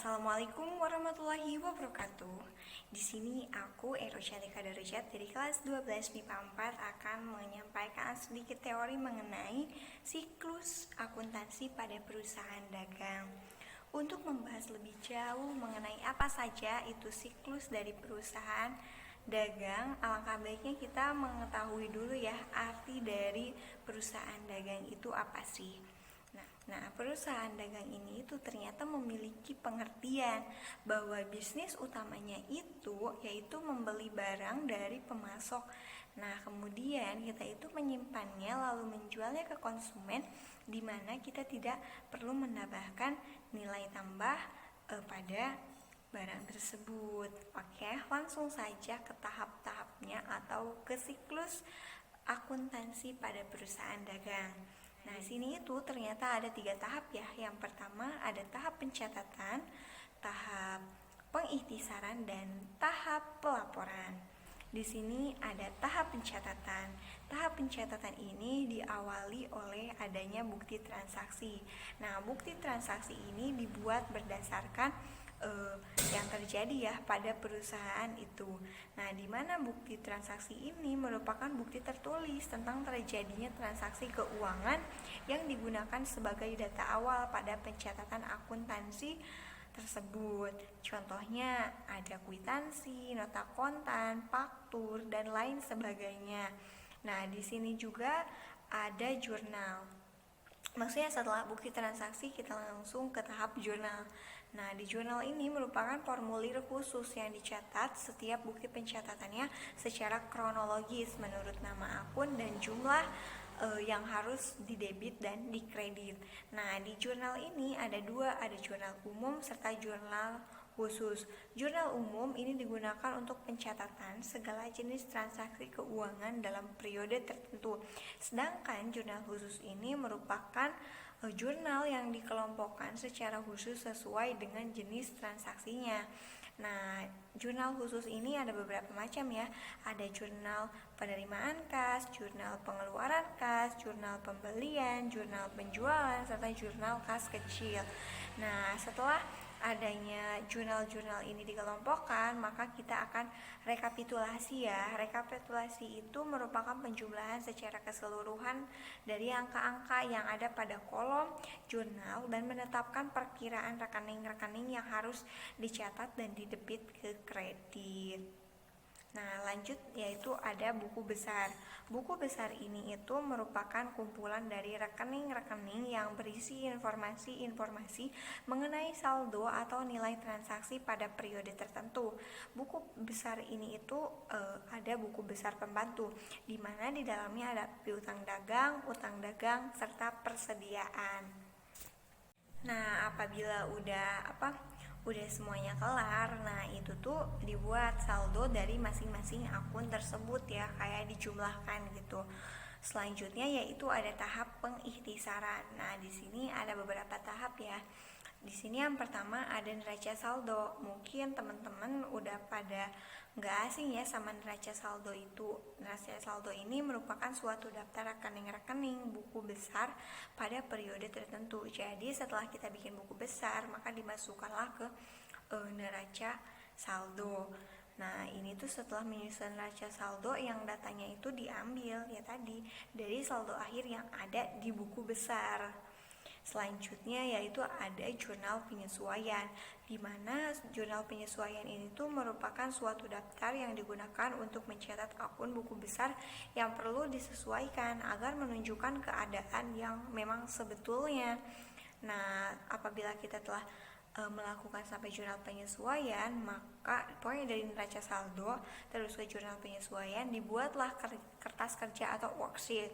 Assalamualaikum warahmatullahi wabarakatuh. Di sini aku Erosyadika Darujat dari kelas 12 MIPA 4 akan menyampaikan sedikit teori mengenai siklus akuntansi pada perusahaan dagang. Untuk membahas lebih jauh mengenai apa saja itu siklus dari perusahaan dagang, alangkah baiknya kita mengetahui dulu ya arti dari perusahaan dagang itu apa sih. Nah, perusahaan dagang ini itu ternyata memiliki pengertian bahwa bisnis utamanya itu yaitu membeli barang dari pemasok. Nah, kemudian kita itu menyimpannya lalu menjualnya ke konsumen, di mana kita tidak perlu menambahkan nilai tambah pada barang tersebut. Oke, langsung saja ke tahap-tahapnya atau ke siklus akuntansi pada perusahaan dagang. Nah, di sini itu ternyata ada 3 tahap ya. Yang pertama ada tahap pencatatan, tahap pengikhtisaran, dan tahap pelaporan. Di sini ada tahap pencatatan. Tahap pencatatan ini diawali oleh adanya bukti transaksi. Nah, bukti transaksi ini dibuat berdasarkan yang terjadi ya pada perusahaan itu. Nah, di mana bukti transaksi ini merupakan bukti tertulis tentang terjadinya transaksi keuangan yang digunakan sebagai data awal pada pencatatan akuntansi tersebut. Contohnya ada kwitansi, nota kontan, faktur, dan lain sebagainya. Nah, di sini juga ada jurnal. Maksudnya setelah bukti transaksi kita langsung ke tahap jurnal. Nah, di jurnal ini merupakan formulir khusus yang dicatat setiap bukti pencatatannya secara kronologis menurut nama akun dan jumlah yang harus didebit dan dikredit. Nah, di jurnal ini ada 2, ada jurnal umum serta jurnal khusus. Jurnal umum ini digunakan untuk pencatatan segala jenis transaksi keuangan dalam periode tertentu. Sedangkan jurnal khusus ini merupakan jurnal yang dikelompokkan secara khusus sesuai dengan jenis transaksinya. Nah, jurnal khusus ini ada beberapa macam ya. Ada jurnal penerimaan kas, jurnal pengeluaran kas, jurnal pembelian, jurnal penjualan, serta jurnal kas kecil. Nah, setelah adanya jurnal-jurnal ini dikelompokkan, maka kita akan rekapitulasi ya. Rekapitulasi itu merupakan penjumlahan secara keseluruhan dari angka-angka yang ada pada kolom jurnal dan menetapkan perkiraan rekening-rekening yang harus dicatat dan didebit ke kredit. Nah, lanjut yaitu ada buku besar. Buku besar ini itu merupakan kumpulan dari rekening-rekening yang berisi informasi-informasi mengenai saldo atau nilai transaksi pada periode tertentu. Buku besar ini itu ada buku besar pembantu, di mana di dalamnya ada piutang dagang, utang dagang, serta persediaan. Nah, apabila udah semuanya kelar, nah itu tuh dibuat saldo dari masing-masing akun tersebut ya, kayak dijumlahkan gitu. Selanjutnya yaitu ada tahap pengikhtisaran. Nah, di sini ada beberapa tahap ya. Di sini yang pertama ada neraca saldo. Mungkin teman-teman udah pada nggak asing ya sama neraca saldo itu. Neraca saldo ini merupakan suatu daftar rekening-rekening buku besar pada periode tertentu. Jadi setelah kita bikin buku besar, maka dimasukkanlah ke neraca saldo. Nah, ini tuh setelah menyusun neraca saldo yang datanya itu diambil ya tadi dari saldo akhir yang ada di buku besar. Selanjutnya yaitu ada jurnal penyesuaian, di mana jurnal penyesuaian ini tuh merupakan suatu daftar yang digunakan untuk mencatat akun buku besar yang perlu disesuaikan agar menunjukkan keadaan yang memang sebetulnya. Nah, apabila kita telah melakukan sampai jurnal penyesuaian, maka pokoknya dari neraca saldo terus ke jurnal penyesuaian dibuatlah kertas kerja atau worksheet.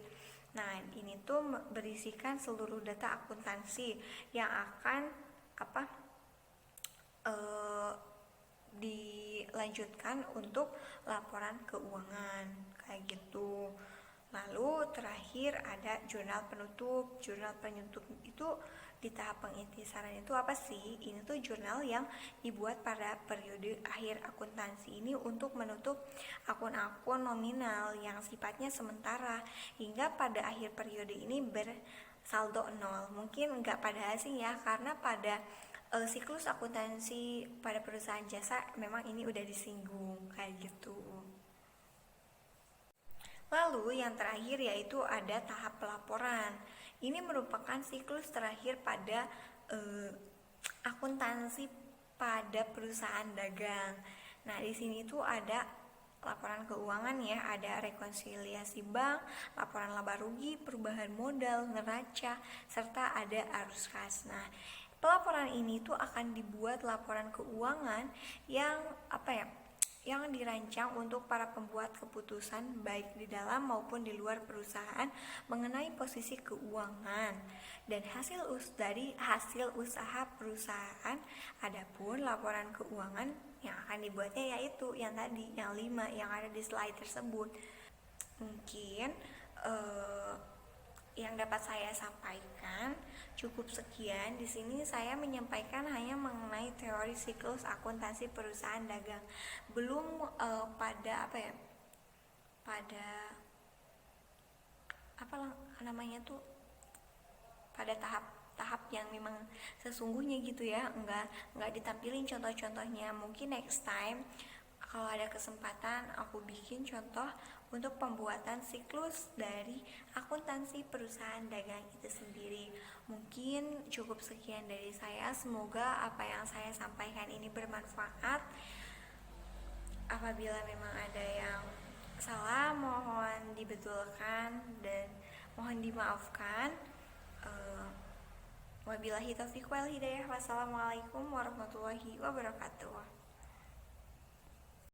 Nah, ini tuh berisikan seluruh data akuntansi yang akan dilanjutkan untuk laporan keuangan kayak gitu. Lalu terakhir ada jurnal penutup. Jurnal penutup itu di tahap pengintisaran itu apa sih? Ini tuh jurnal yang dibuat pada periode akhir akuntansi ini untuk menutup akun-akun nominal yang sifatnya sementara hingga pada akhir periode ini bersaldo nol. Mungkin nggak pada asing ya, karena pada siklus akuntansi pada perusahaan jasa memang ini udah disinggung kayak gitu. Lalu yang terakhir yaitu ada tahap pelaporan. Ini merupakan siklus terakhir pada akuntansi pada perusahaan dagang. Nah, di sini tuh ada laporan keuangan ya, ada rekonsiliasi bank, laporan laba rugi, perubahan modal, neraca, serta ada arus kas. Nah, pelaporan ini tuh akan dibuat laporan keuangan yang yang dirancang untuk para pembuat keputusan baik di dalam maupun di luar perusahaan mengenai posisi keuangan dan dari hasil usaha perusahaan. Adapun laporan keuangan yang akan dibuatnya yaitu yang tadi, yang 5 yang ada di slide tersebut. Mungkin yang dapat saya sampaikan cukup sekian. Di sini saya menyampaikan hanya mengenai teori siklus akuntansi perusahaan dagang. Belum pada pada tahap yang memang sesungguhnya gitu ya, enggak ditampilin contoh-contohnya. Mungkin next time kalau ada kesempatan aku bikin contoh untuk pembuatan siklus dari akuntansi perusahaan dagang itu sendiri. Mungkin cukup sekian dari saya. Semoga apa yang saya sampaikan ini bermanfaat. Apabila memang ada yang salah, mohon dibetulkan dan mohon dimaafkan. Wabillahi taufiq wal hidayah. Wassalamualaikum warahmatullahi wabarakatuh.